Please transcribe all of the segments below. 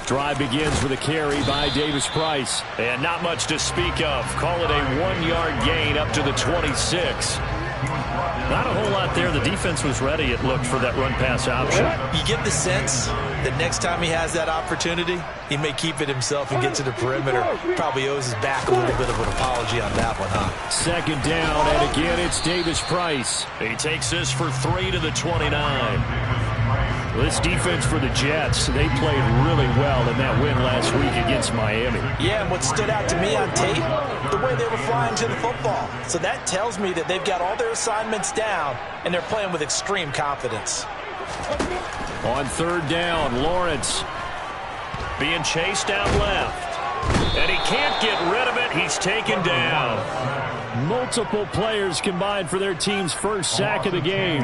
Drive begins with a carry by Davis-Price. And not much to speak of. Call it a 1-yard gain up to the 26. Not a whole lot there. The defense was ready, it looked, for that run-pass option. You get the sense that next time he has that opportunity, he may keep it himself and get to the perimeter. Probably owes his back a little bit of an apology on that one, huh? Second down, and again it's Davis-Price. He takes this for 3 to the 29. This defense for the Jets, they played really well in that win last week against Miami. Yeah, and what stood out to me on tape, the way they were flying to the football. So that tells me that they've got all their assignments down, and they're playing with extreme confidence. On third down, Lawrence being chased out left. And he can't get rid of it. He's taken down. Multiple players combined for their team's first sack of the game.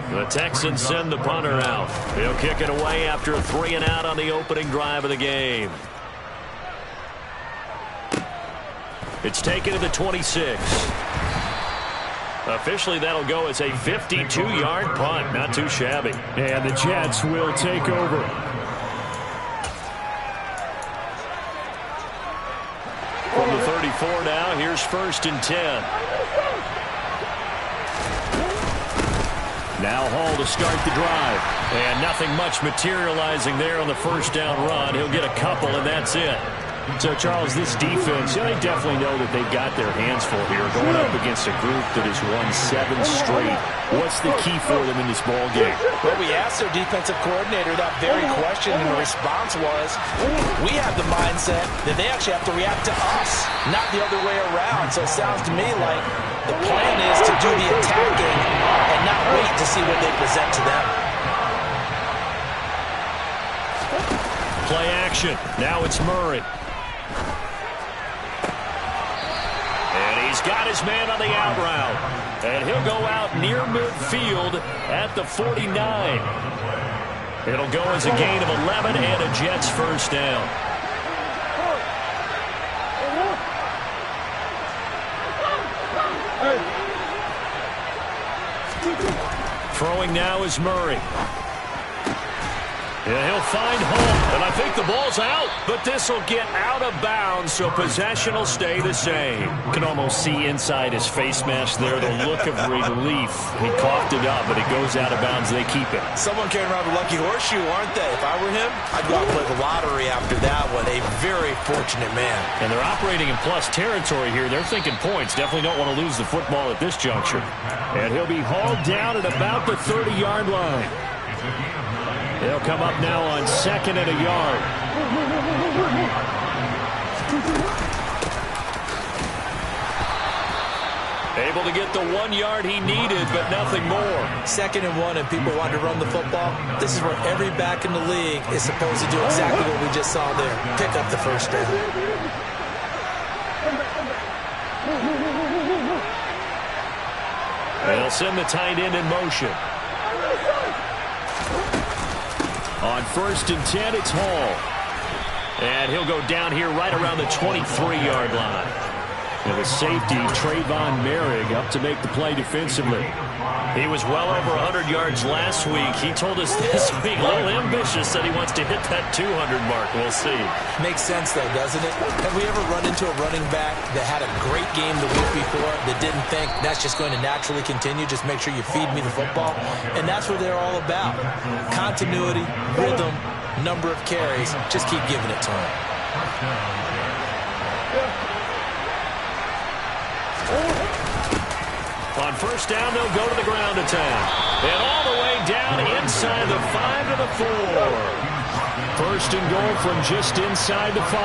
The Texans send the punter out. He'll kick it away after a 3-and-out on the opening drive of the game. It's taken to the 26. Officially, that'll go as a 52-yard punt. Not too shabby. And the Jets will take over. From the 34 now, here's 1st and 10. Now Hall to start the drive. And nothing much materializing there on the first down run. He'll get a couple, and that's it. So, Charles, this defense, they definitely know that they've got their hands full here going up against a group that has won 7 straight. What's the key for them in this ball game? Well, we asked their defensive coordinator that very question, and the response was, we have the mindset that they actually have to react to us, not the other way around. So it sounds to me like the plan is to do the attacking and not wait to see what they present to them. Play action. Now it's Murray. He's got his man on the out route. And he'll go out near midfield at the 49. It'll go as a gain of 11 and a Jets first down. Throwing now is Murray. Yeah, he'll find Hall, and I think the ball's out, but this will get out of bounds, so possession will stay the same. You can almost see inside his face mask there the look of relief. He coughed it up, but it goes out of bounds. They keep it. Someone carrying around a lucky horseshoe, aren't they? If I were him, I'd go out and play the lottery after that one. A very fortunate man. And they're operating in plus territory here. They're thinking points. Definitely don't want to lose the football at this juncture. And he'll be hauled down at about the 30-yard line. They'll come up now on 2nd and a yard. Able to get the 1 yard he needed, but nothing more. 2nd and 1, and people want to run the football. This is where every back in the league is supposed to do exactly what we just saw there. Pick up the first down. They'll send the tight end in motion. On 1st and 10, it's Hall. And he'll go down here right around the 23-yard line. And the safety, Trayvon Merrick, up to make the play defensively. He was well over 100 yards last week. He told us this week, a little ambitious, that he wants to hit that 200 mark. We'll see. Makes sense, though, doesn't it? Have we ever run into a running back that had a great game the week before that didn't think that's just going to naturally continue? Just make sure you feed me the football. And that's what they're all about. Continuity, rhythm, number of carries. Just keep giving it to him. On first down, they'll go to the ground attack. And all the way down inside the 5 to the 4. 1st and goal from just inside the 5.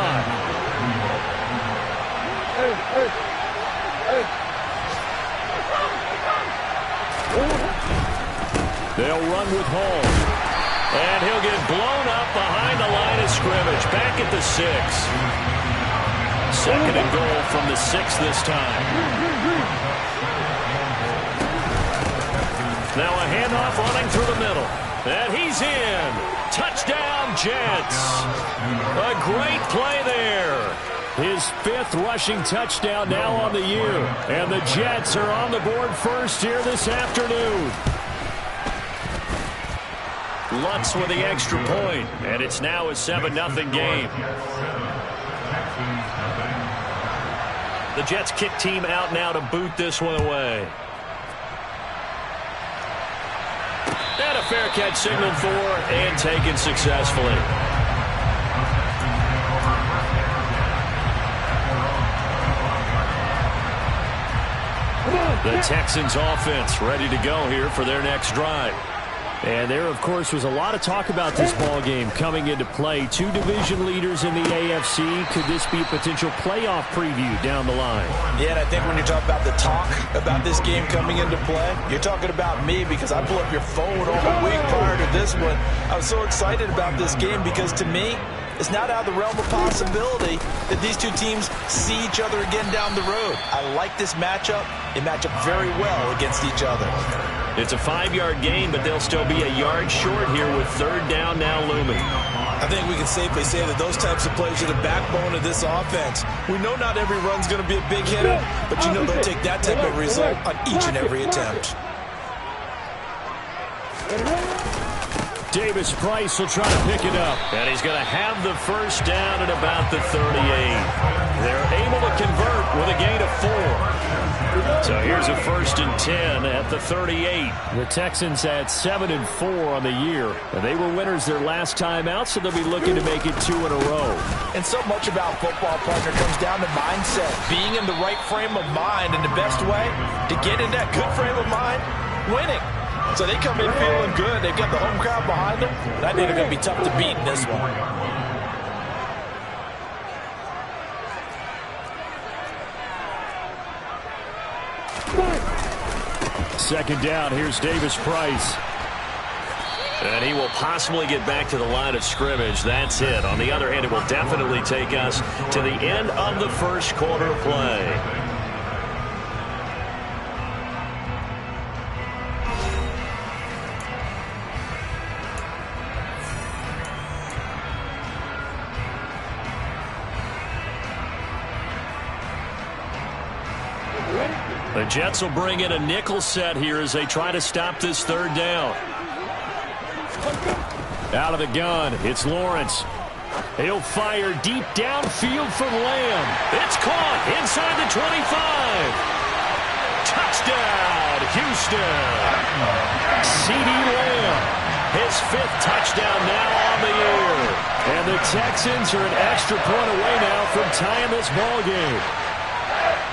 They'll run with Hall. And he'll get blown up behind the line of scrimmage. Back at the 6. 2nd and goal from the 6 this time. Now a handoff running through the middle. And he's in. Touchdown, Jets. A great play there. His 5th rushing touchdown now on the year. And the Jets are on the board first here this afternoon. Lutz with the extra point, and it's now a 7-0 game. The Jets kick team out now to boot this one away. And a fair catch signaled for and taken successfully. The Texans offense ready to go here for their next drive. And there, of course, was a lot of talk about this ball game coming into play. 2 division leaders in the AFC. Could this be a potential playoff preview down the line? Yeah, and I think when you talk about the talk about this game coming into play, you're talking about me because I pulled up your phone all the week prior to this one. I was so excited about this game because, to me, it's not out of the realm of possibility that these two teams see each other again down the road. I like this matchup. They match up very well against each other. It's a 5-yard gain, but they'll still be a yard short here with 3rd down now looming. I think we can safely say that those types of plays are the backbone of this offense. We know not every run's going to be a big hitter, but you know they'll take that type of result on each and every attempt. Davis Price will try to pick it up. And he's going to have the first down at about the 38. They're able to convert with a gain of 4. So here's a 1st and 10 at the 38. The Texans had 7-4 on the year. And they were winners their last time out, so they'll be looking to make it 2 in a row. And so much about football, partner, comes down to mindset. Being in the right frame of mind, and the best way to get in that good frame of mind, winning. So they come in feeling good. They've got the home crowd behind them. And I think they're going to be tough to beat in this one. Second down, here's Davis Price. And he will possibly get back to the line of scrimmage. That's it. On the other hand, it will definitely take us to the end of the first quarter play. The Jets will bring in a nickel set here as they try to stop this 3rd down. Out of the gun, it's Lawrence. He'll fire deep downfield from Lamb. It's caught inside the 25. Touchdown, Houston. CeeDee Lamb, his 5th touchdown now on the year. And the Texans are an extra point away now from tying this ball game.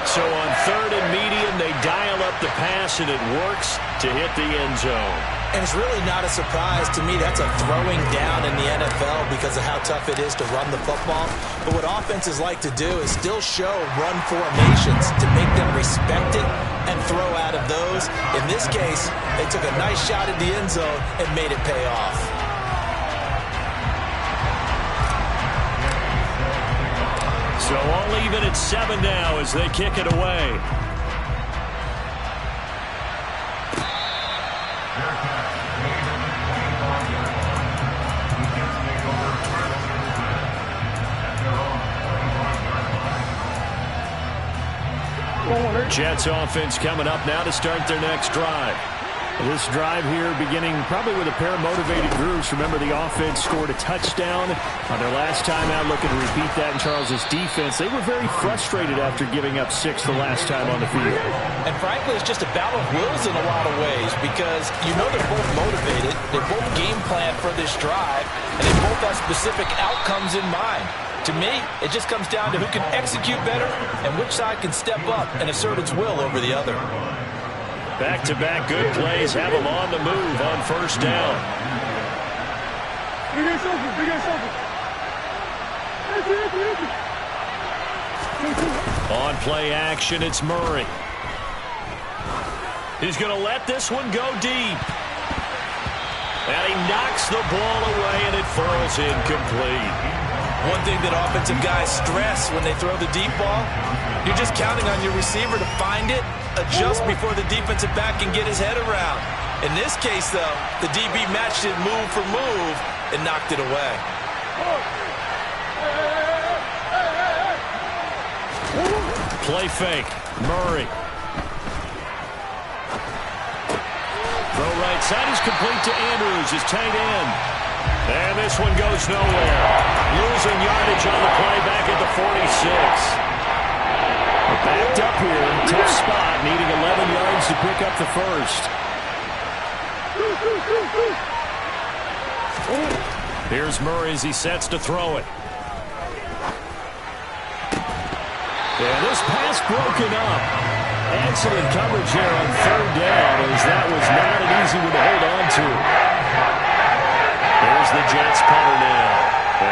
So on 3rd and medium, they dial up the pass, and it works to hit the end zone. And it's really not a surprise to me. That's a throwing down in the NFL because of how tough it is to run the football. But what offenses like to do is still show run formations to make them respect it and throw out of those. In this case, they took a nice shot at the end zone and made it pay off. So all even at 7 now as they kick it away. Jets offense coming up now to start their next drive. This drive here beginning probably with a pair of motivated groups. Remember, the offense scored a touchdown on their last time out, looking to repeat that in Charles's defense. They were very frustrated after giving up 6 the last time on the field. And frankly, it's just a battle of wills in a lot of ways because you know they're both motivated. They're both game planned for this drive, and they both have specific outcomes in mind. To me, it just comes down to who can execute better and which side can step up and assert its will over the other. Back-to-back good plays have them on the move on 1st down. On play action, it's Murray. He's going to let this one go deep. And he knocks the ball away, and it falls incomplete. One thing that offensive guys stress when they throw the deep ball, you're just counting on your receiver to find it, adjust before the defensive back can get his head around. In this case, though, the DB matched it move for move and knocked it away. play fake. Murray. Throw right side is complete to Andrews, his tight end. And this one goes nowhere. Losing yardage on the play back at the 46. Backed up here, tough spot, needing 11 yards to pick up the first. Here's Murray as he sets to throw it. And this pass broken up. Excellent coverage here on third down, as that was not an easy one to hold on to. There's the Jets punter now,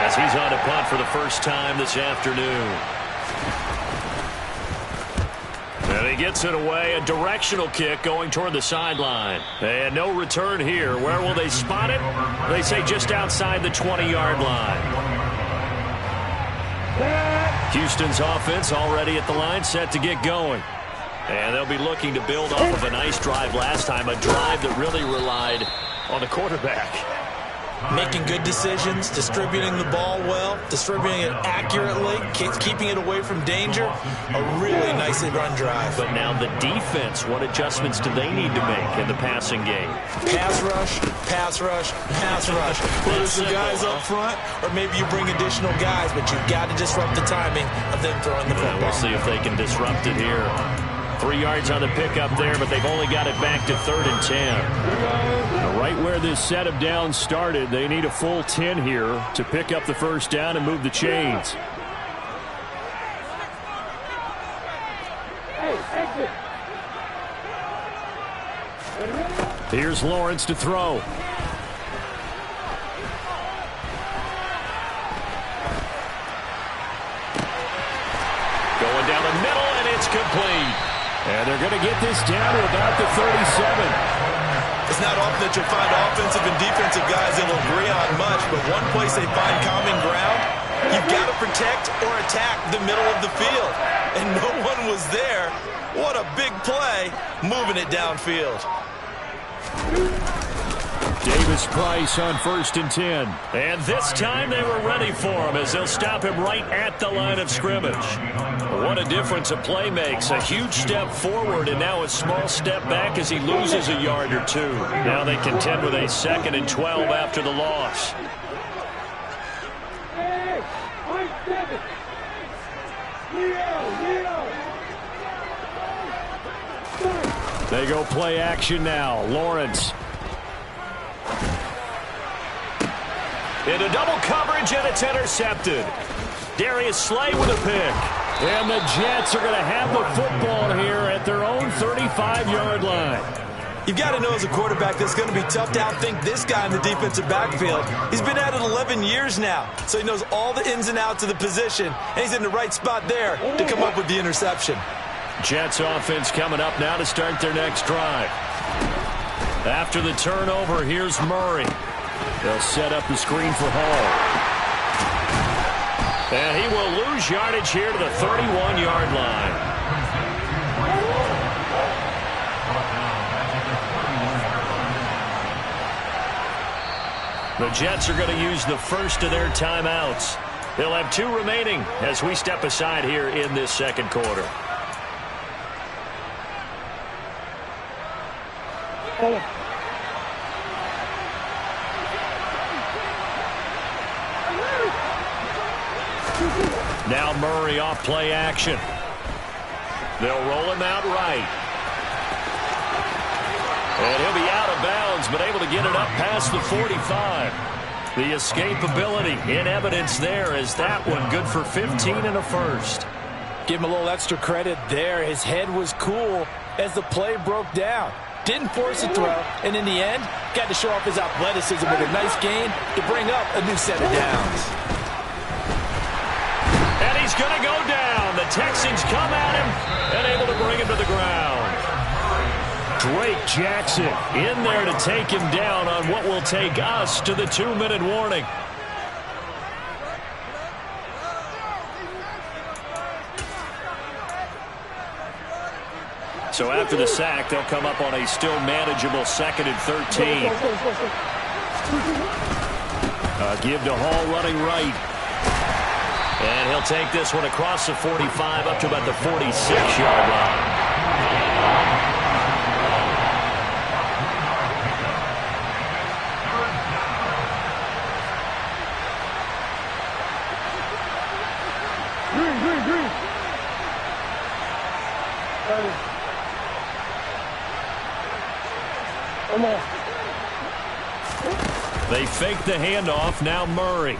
as he's on a punt for the first time this afternoon. And he gets it away, a directional kick going toward the sideline. And no return here. Where will they spot it? They say just outside the 20-yard line. Houston's offense already at the line, set to get going. And they'll be looking to build off of a nice drive last time, a drive that really relied on the quarterback. Making good decisions, distributing the ball well, distributing it accurately, keeping it away from danger. A really nicely run drive. But now the defense, what adjustments do they need to make in the passing game? Pass rush, pass rush, pass rush. Whether it's the guys up front or maybe you bring additional guys, but you've got to disrupt the timing of them throwing the football. We'll see if they can disrupt it here. 3 yards on the pickup there, but they've only got it back to 3rd and 10. Right where this set of downs started, they need a full 10 here to pick up the first down and move the chains. Here's Lawrence to throw. Going down the middle, and it's complete. And they're going to get this down to about the 37. It's not often that you'll find offensive and defensive guys that will agree on much, but one place they find common ground, you've got to protect or attack the middle of the field. And no one was there. What a big play, moving it downfield. Davis-Price on 1st and 10. And this time they were ready for him, as they'll stop him right at the line of scrimmage. What a difference a play makes. A huge step forward and now a small step back as he loses a yard or two. Now they contend with a 2nd and 12 after the loss. They go play action now. Lawrence. Into double coverage, and it's intercepted. Darius Slay with a pick. And the Jets are going to have the football here at their own 35-yard line. You've got to know as a quarterback that it's going to be tough to outthink this guy in the defensive backfield. He's been at it 11 years now, so he knows all the ins and outs of the position, and he's in the right spot there to come up with the interception. Jets offense coming up now to start their next drive. After the turnover, here's Murray. They'll set up the screen for Hall. And he will lose yardage here to the 31-yard line. The Jets are going to use the first of their timeouts. They'll have 2 remaining as we step aside here in this second quarter. Now Murray off play action. They'll roll him out right. And he'll be out of bounds, but able to get it up past the 45. The escapability in evidence there, as that one good for 15 and a first. Give him a little extra credit there. His head was cool as the play broke down. Didn't force a throw, and in the end, got to show off his athleticism with a nice gain to bring up a new set of downs. And he's going to go down. The Texans come at him and able to bring him to the ground. Drake Jackson in there to take him down on what will take us to the 2-minute warning. So after the sack, they'll come up on a still manageable 2nd and 13. Give to Hall running right. And he'll take this one across the 45 up to about the 46-yard line. They fake the handoff. Now Murray.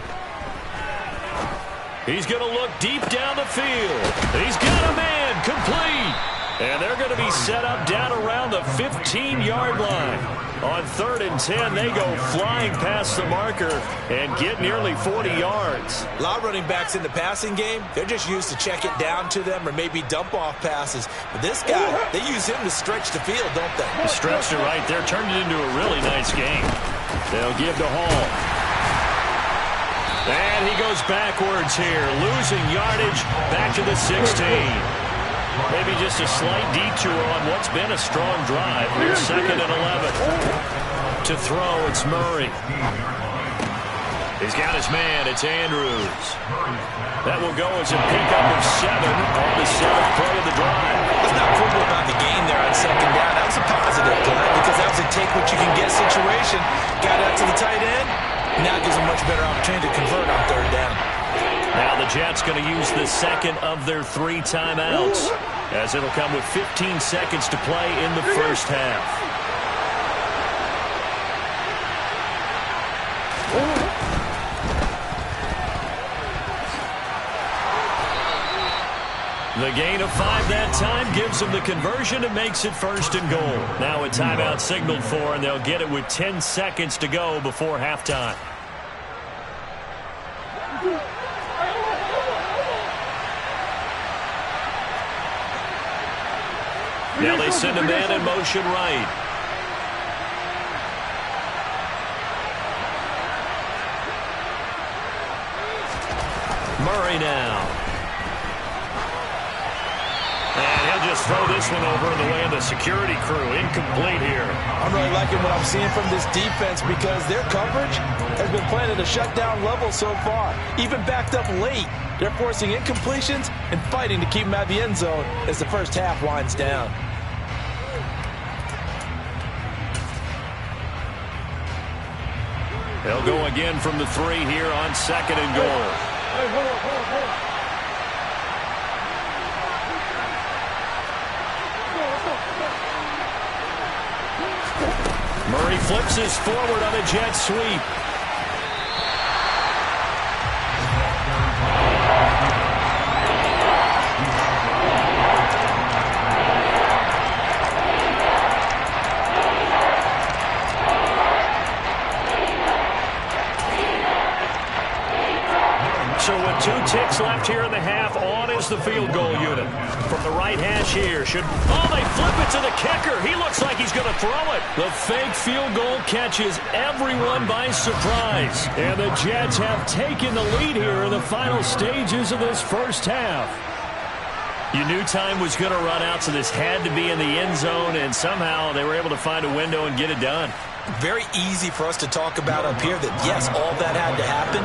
He's going to look deep down the field. He's got a man. Complete. And they're going to be set up down around the 15-yard line. On 3rd and 10, they go flying past the marker and get nearly 40 yards. A lot of running backs in the passing game, they're just used to check it down to them or maybe dump off passes. But this guy, they use him to stretch the field, don't they? Stretched it right there, turned it into a really nice game. They'll give to Hall. And he goes backwards here, losing yardage back to the 16. Maybe just a slight detour on what's been a strong drive. Here's 2nd and 11. To throw, it's Murray. He's got his man. It's Andrews. That will go as a pickup of 7 on the 7th play of the drive. Let's not quibble about the game there on 2nd down. That was a positive play because that was a take-what-you-can-get situation. Got out to the tight end. Now it gives a much better opportunity to convert on 3rd down. Now the Jets going to use the 2nd of their 3 timeouts, as it'll come with 15 seconds to play in the first half. The gain of 5 that time gives them the conversion and makes it 1st and goal. Now a timeout signaled for, and they'll get it with 10 seconds to go before halftime. Now they send a man in motion right. Murray now. And he'll just throw this one over in the way of the security crew. Incomplete here. I'm really liking what I'm seeing from this defense because their coverage has been playing at a shutdown level so far. Even backed up late, they're forcing incompletions and fighting to keep them out of the end zone as the first half winds down. They'll go again from the 3 here on 2nd and goal. Murray flips his forward on a jet sweep. So with 2 ticks left here in the half, on is the field goal unit. From the right hash here. They flip it to the kicker. He looks like he's going to throw it. The fake field goal catches everyone by surprise. And the Jets have taken the lead here in the final stages of this first half. You knew time was going to run out, so this had to be in the end zone, and somehow they were able to find a window and get it done. Very easy for us to talk about up here that, yes, all that had to happen,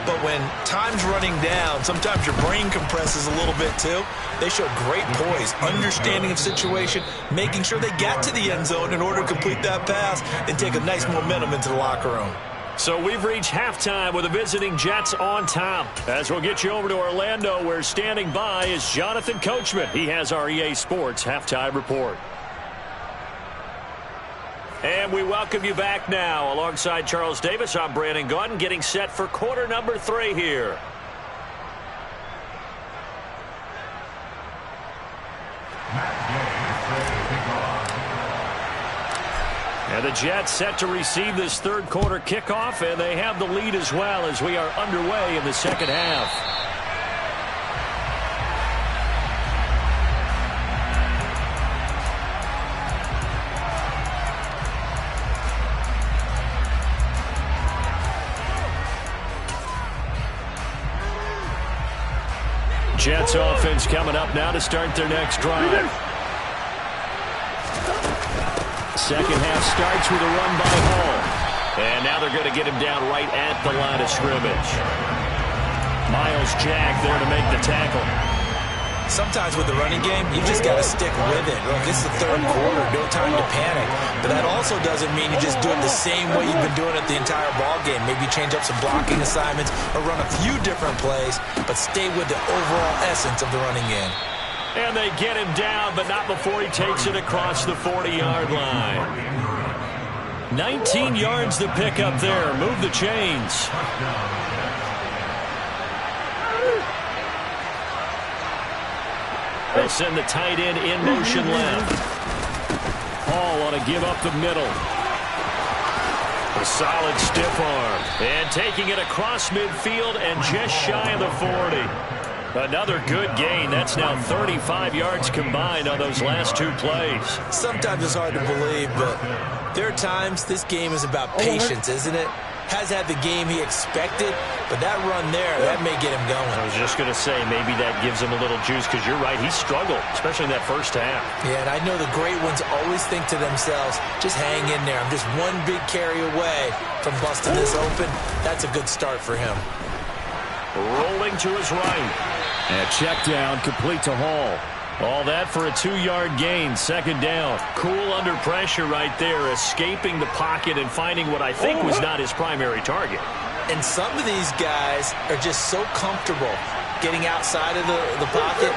but when time's running down, sometimes your brain compresses a little bit too. They showed great poise, understanding of situation, making sure they got to the end zone in order to complete that pass and take a nice momentum into the locker room. So we've reached halftime with the visiting Jets on top. As we'll get you over to Orlando, where standing by is Jonathan Coachman. He has our EA Sports halftime report. And we welcome you back now. Alongside Charles Davis, I'm Brandon Gaudin, getting set for quarter number 3 here. And the Jets set to receive this third quarter kickoff, and they have the lead as well as we are underway in the second half. Jets offense coming up now to start their next drive. Second half starts with a run by Hall. And now they're going to get him down right at the line of scrimmage. Miles Jack there to make the tackle. Sometimes with the running game, you just got to stick with it. Look, it's the third quarter, no time to panic. But that also doesn't mean you just do it the same way you've been doing it the entire ball game. Maybe change up some blocking assignments or run a few different plays, but stay with the overall essence of the running game. And they get him down, but not before he takes it across the 40-yard line. 19 yards to pick up there. Move the chains. They'll send the tight end in motion left. Hall ought to give up the middle. A solid stiff arm. And taking it across midfield and just shy of the 40. Another good gain. That's now 35 yards combined on those last two plays. Sometimes it's hard to believe, but there are times this game is about patience, isn't it? Has had the game he expected, but that run there, that may get him going. I was just going to say, maybe that gives him a little juice, because you're right, he struggled, especially in that first half. Yeah, and I know the great ones always think to themselves, just hang in there. I'm just one big carry away from busting this open. That's a good start for him. Rolling to his right. And check down, complete to Hall. All that for a 2-yard gain, second down. Cool under pressure right there, escaping the pocket and finding what I think was not his primary target. And some of these guys are just so comfortable getting outside of the pocket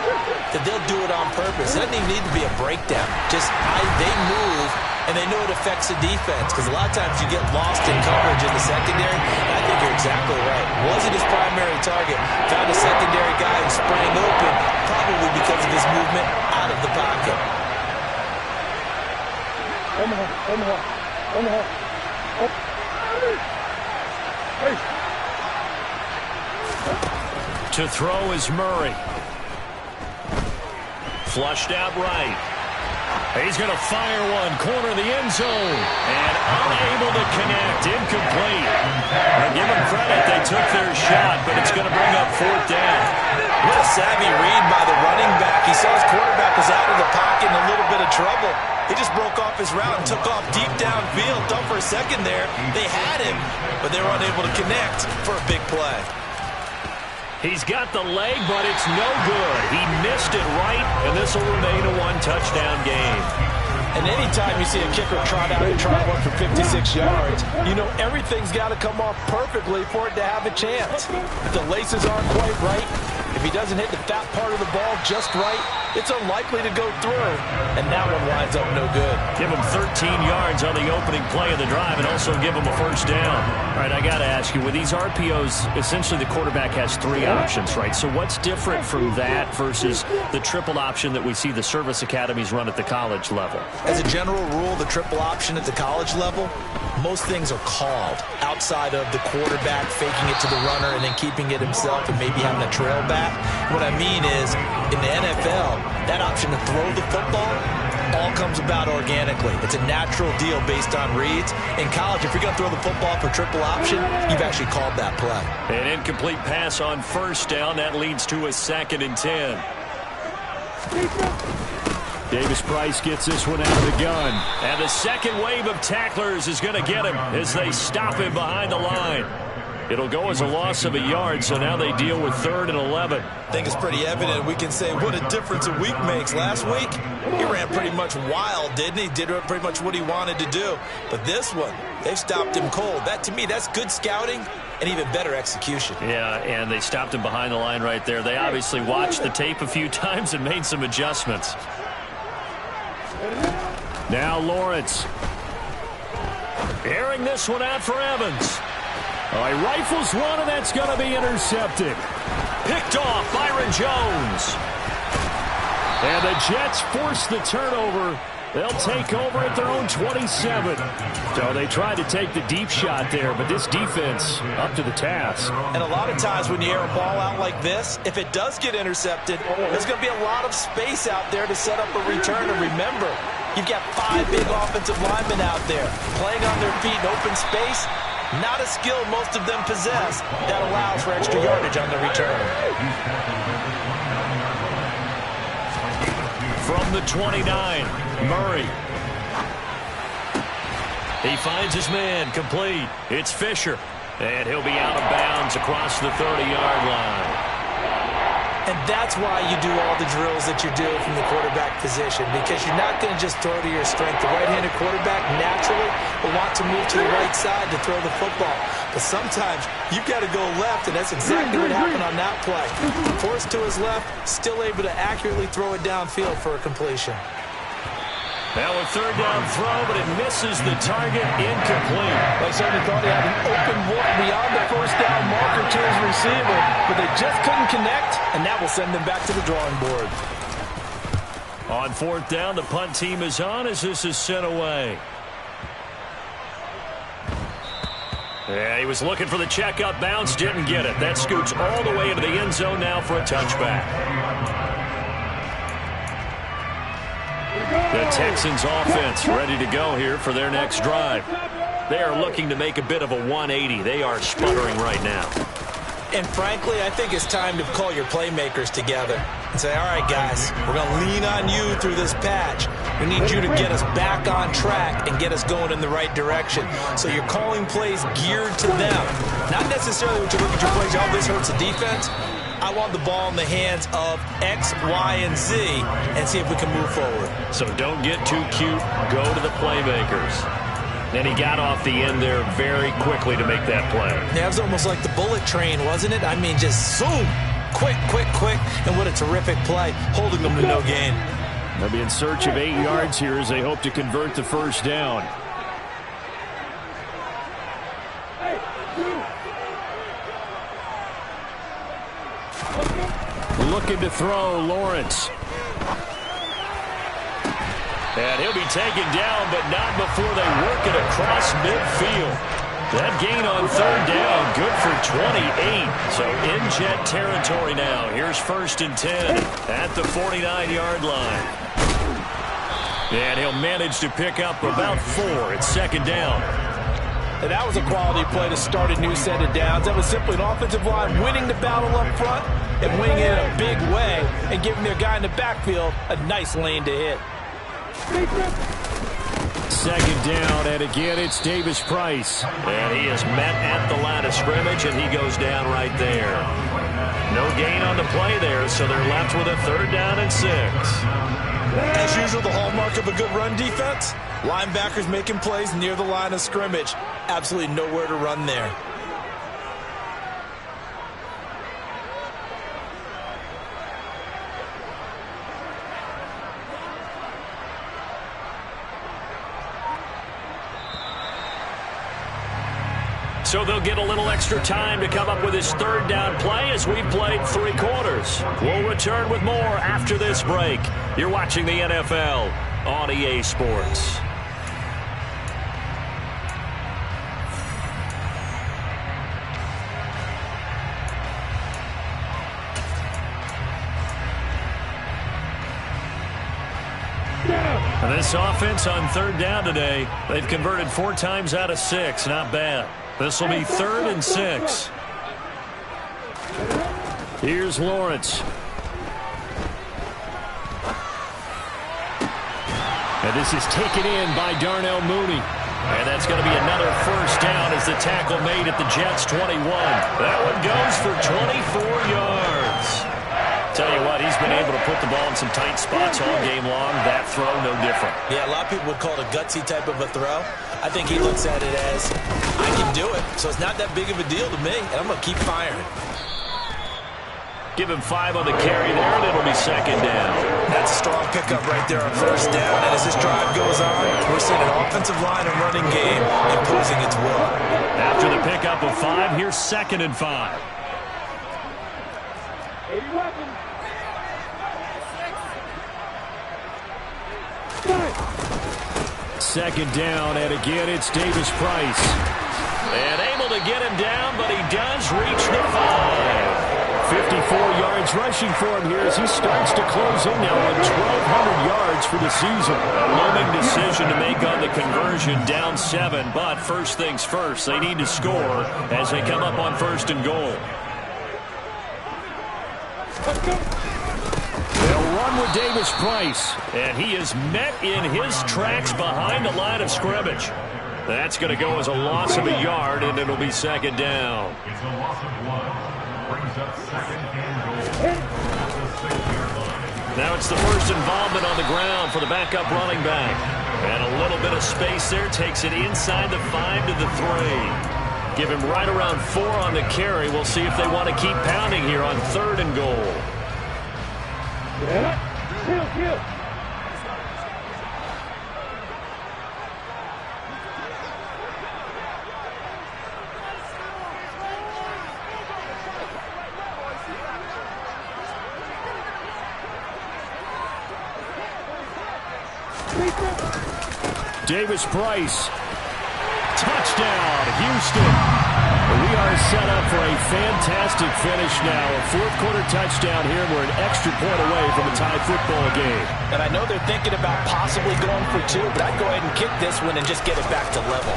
that they'll do it on purpose. It doesn't even need to be a breakdown. Just they move, and they know it affects the defense, because a lot of times you get lost in coverage in the secondary. And I think you're exactly right. Wasn't his primary target. Found a secondary guy who sprang open, probably because of his movement out of the pocket. To throw is Murray. Flushed out right. He's going to fire one, corner of the end zone, and unable to connect, incomplete. Now give them credit, they took their shot, but it's going to bring up fourth down. What a savvy read by the running back. He saw his quarterback was out of the pocket in a little bit of trouble. He just broke off his route and took off deep downfield. Thought for a second there they had him, but they were unable to connect for a big play. He's got the leg, but it's no good. He missed it right, and this will remain a one-touchdown game. And anytime you see a kicker trot out and try one for 56 yards, you know everything's got to come off perfectly for it to have a chance. If the laces aren't quite right, if he doesn't hit the fat part of the ball just right, it's unlikely to go through, and that one winds up no good. Give him 13 yards on the opening play of the drive and also give him a first down. All right, I got to ask you, with these RPOs, essentially the quarterback has three options, right? So what's different from that versus the triple option that we see the service academies run at the college level? As a general rule, the triple option at the college level, most things are called outside of the quarterback faking it to the runner and then keeping it himself and maybe having a trail back. What I mean is, in the NFL, that option to throw the football all comes about organically. It's a natural deal based on reads. In college, if you're going to throw the football for triple option, you've actually called that play. An incomplete pass on first down. That leads to a 2nd and 10. Davis-Price gets this one out of the gun. And the second wave of tacklers is going to get him as they stop him behind the line. It'll go as a loss of a yard, so now they deal with 3rd and 11. I think it's pretty evident. We can say what a difference a week makes. Last week, he ran pretty much wild, didn't he? Did pretty much what he wanted to do. But this one, they've stopped him cold. That, to me, that's good scouting and even better execution. Yeah, and they stopped him behind the line right there. They obviously watched the tape a few times and made some adjustments. Now Lawrence. Airing this one out for Evans. All right, rifles one, and that's going to be intercepted. Picked off, Byron Jones. And the Jets force the turnover. They'll take over at their own 27. So they tried to take the deep shot there, but this defense up to the task. And a lot of times when you air a ball out like this, if it does get intercepted, there's going to be a lot of space out there to set up a return. And remember, you've got 5 big offensive linemen out there playing on their feet in open space. Not a skill most of them possess that allows for extra yardage on the return. From the 29, Murray. He finds his man, complete. It's Fisher. And he'll be out of bounds across the 30-yard line. And that's why you do all the drills that you do from the quarterback position, because you're not going to just throw to your strength. The right-handed quarterback naturally will want to move to the right side to throw the football. But sometimes you've got to go left, and that's exactly what happened on that play. Forced to his left, still able to accurately throw it downfield for a completion. Now a third down throw, but it misses the target, incomplete. They certainly thought he had an open look beyond the first down marker to his receiver, but they just couldn't connect, and that will send them back to the drawing board. On fourth down, the punt team is on as this is sent away. Yeah, he was looking for the checkup bounce, didn't get it. That scoots all the way into the end zone now for a touchback. The Texans offense ready to go here for their next drive. They are looking to make a bit of a 180. They are sputtering right now. And frankly, I think it's time to call your playmakers together and say, all right, guys, we're going to lean on you through this patch. We need you to get us back on track and get us going in the right direction. So you're calling plays geared to them. Not necessarily when you look at your plays, oh, this hurts the defense. I want the ball in the hands of X, Y, and Z and see if we can move forward. So don't get too cute. Go to the playmakers. And he got off the end there very quickly to make that play. Yeah, it was almost like the bullet train, wasn't it? I mean, just zoom. Quick, quick, quick. And what a terrific play, holding them to no gain. They'll be in search of 8 yards here as they hope to convert the first down. Looking to throw, Lawrence. And he'll be taken down, but not before they work it across midfield. That gain on third down, good for 28. So in jet territory now. Here's 1st and 10 at the 49-yard line. And he'll manage to pick up about 4 at 2nd down. And that was a quality play to start a new set of downs. That was simply an offensive line winning the battle up front and winning it in a big way and giving their guy in the backfield a nice lane to hit. 2nd down, and again it's Davis Price. And he is met at the line of scrimmage, and he goes down right there. No gain on the play there, so they're left with a 3rd down and 6. As usual, the hallmark of a good run defense, linebackers making plays near the line of scrimmage. Absolutely nowhere to run there. So they'll get a little extra time to come up with his 3rd down play as we've played 3 quarters. We'll return with more after this break. You're watching the NFL on EA Sports. And this offense on 3rd down today, they've converted 4 times out of 6. Not bad. This will be 3rd and 6. Here's Lawrence. And this is taken in by Darnell Mooney. And that's going to be another 1st down as the tackle made at the Jets' 21. That one goes for 24 yards. Tell you what, he's been able to put the ball in some tight spots all game long. That throw, no different. Yeah, a lot of people would call it a gutsy type of a throw. I think he looks at it as, I can do it, so it's not that big of a deal to me, and I'm going to keep firing. Give him 5 on the carry there, and it'll be 2nd down. That's a strong pickup right there on 1st down, and as this drive goes on, we're seeing an offensive line and running game imposing its will. After the pickup of 5, here's 2nd and 5. 2nd down, and again it's Davis Price. And able to get him down, but he does reach the 5. 54 yards rushing for him here as he starts to close in now on 1,200 yards for the season. A looming decision to make on the conversion, down 7, but first things first, they need to score as they come up on 1st and goal. They'll run with Davis Price. And he is met in his tracks behind the line of scrimmage. That's going to go as a loss of a yard, and it'll be second down. It's a loss of 1. Brings up second and goal. Now it's the first involvement on the ground for the backup running back. And a little bit of space there takes it inside the 5 to the 3. Give him right around 4 on the carry. We'll see if they want to keep pounding here on 3rd and goal. Davis Price. Touchdown, Houston. We are set up for a fantastic finish now. A 4th quarter touchdown here. We're an extra point away from a tie football game. And I know they're thinking about possibly going for 2, but I'd go ahead and kick this one and just get it back to level.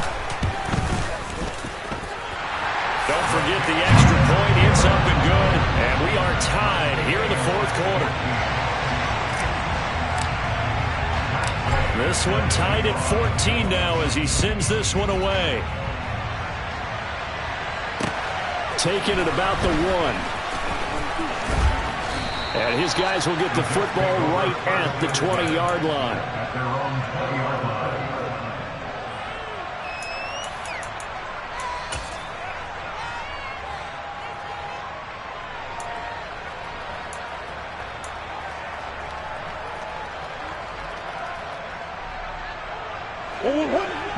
Don't forget the extra point. It's up and good. And we are tied here in the 4th quarter. This one tied at 14 now as he sends this one away. Taking it about the 1. And his guys will get the football right at the 20-yard line. At their own 20-yard line.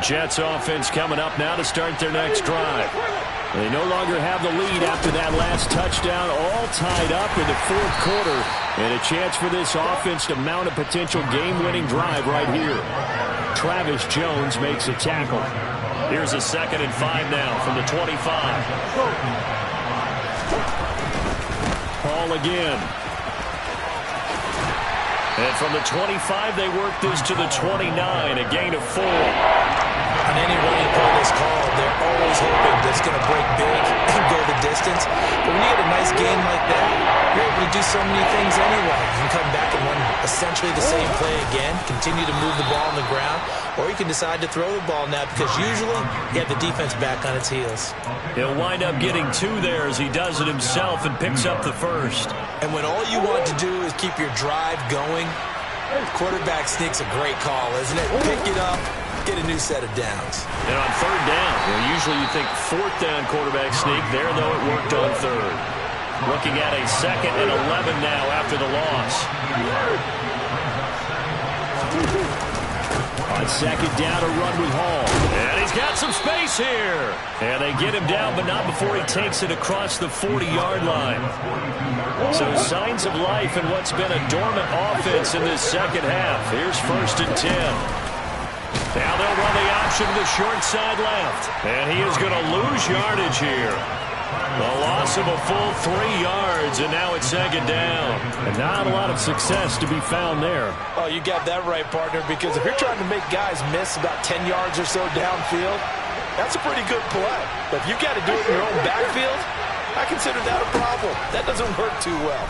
Jets offense coming up now to start their next drive. They no longer have the lead after that last touchdown, all tied up in the 4th quarter, and a chance for this offense to mount a potential game-winning drive right here. Travis Jones makes a tackle. Here's a 2nd and 5 now from the 25. Hall again. And from the 25, they work this to the 29, a gain of 4. On any running play that's called, they're always hoping that it's going to break big and go the distance. But when you get a nice game like that, you're able to do so many things anyway. You can come back and run essentially the same play again, continue to move the ball on the ground, or you can decide to throw the ball now because usually you have the defense back on its heels. He'll wind up getting 2 there as he does it himself and picks up the 1st. And when all you want to do is keep your drive going, quarterback sneak's a great call, isn't it? Pick it up, get a new set of downs. And on 3rd down, usually you think 4th down quarterback sneak. There, though, it worked on 3rd. Looking at a 2nd and 11 now after the loss. On 2nd down, a run with Hall. And he's got some space here. And they get him down, but not before he takes it across the 40-yard line. So signs of life in what's been a dormant offense in this 2nd half. Here's 1st and 10. Now they'll run the option to the short side left. And he is going to lose yardage here. A loss of a full 3 yards, and now it's 2nd down. And not a lot of success to be found there. Oh, you got that right, partner, because if you're trying to make guys miss about 10 yards or so downfield, that's a pretty good play. But if you got to do it in your own backfield, I consider that a problem. That doesn't work too well.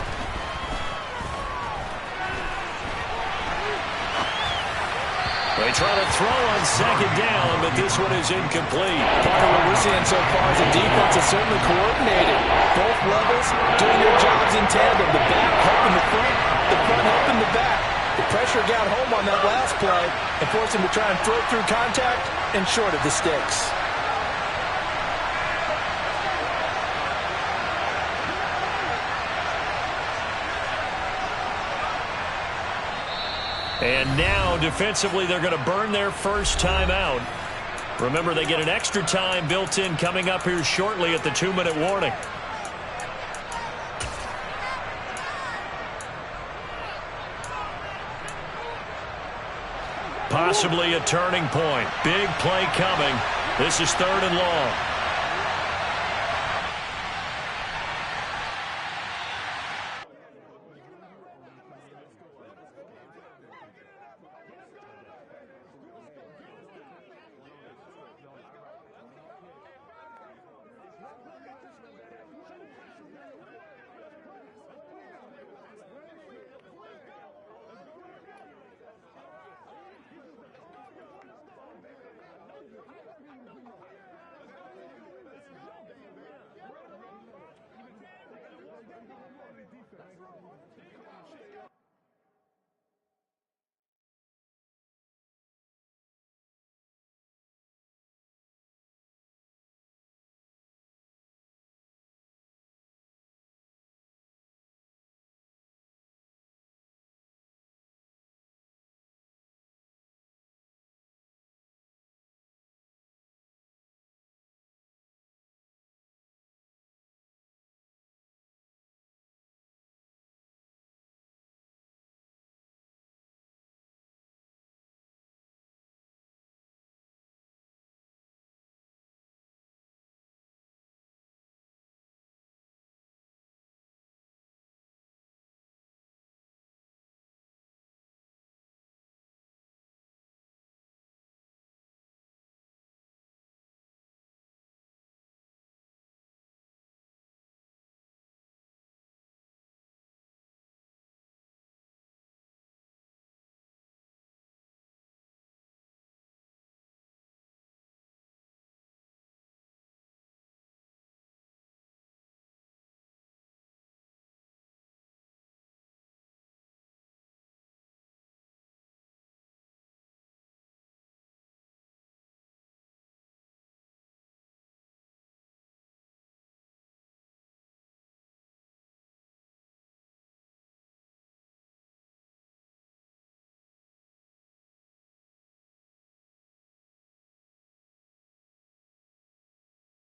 They try to throw on 2nd down, but this one is incomplete. Part of what we're seeing so far is the defense is certainly coordinated. Both levels doing their jobs in tandem. The back helping the front helping the back. The pressure got home on that last play and forced him to try and throw through contact and short of the sticks. And now, defensively, they're going to burn their first timeout. Remember, they get an extra time built in coming up here shortly at the 2-minute warning. Possibly a turning point. Big play coming. This is 3rd and long.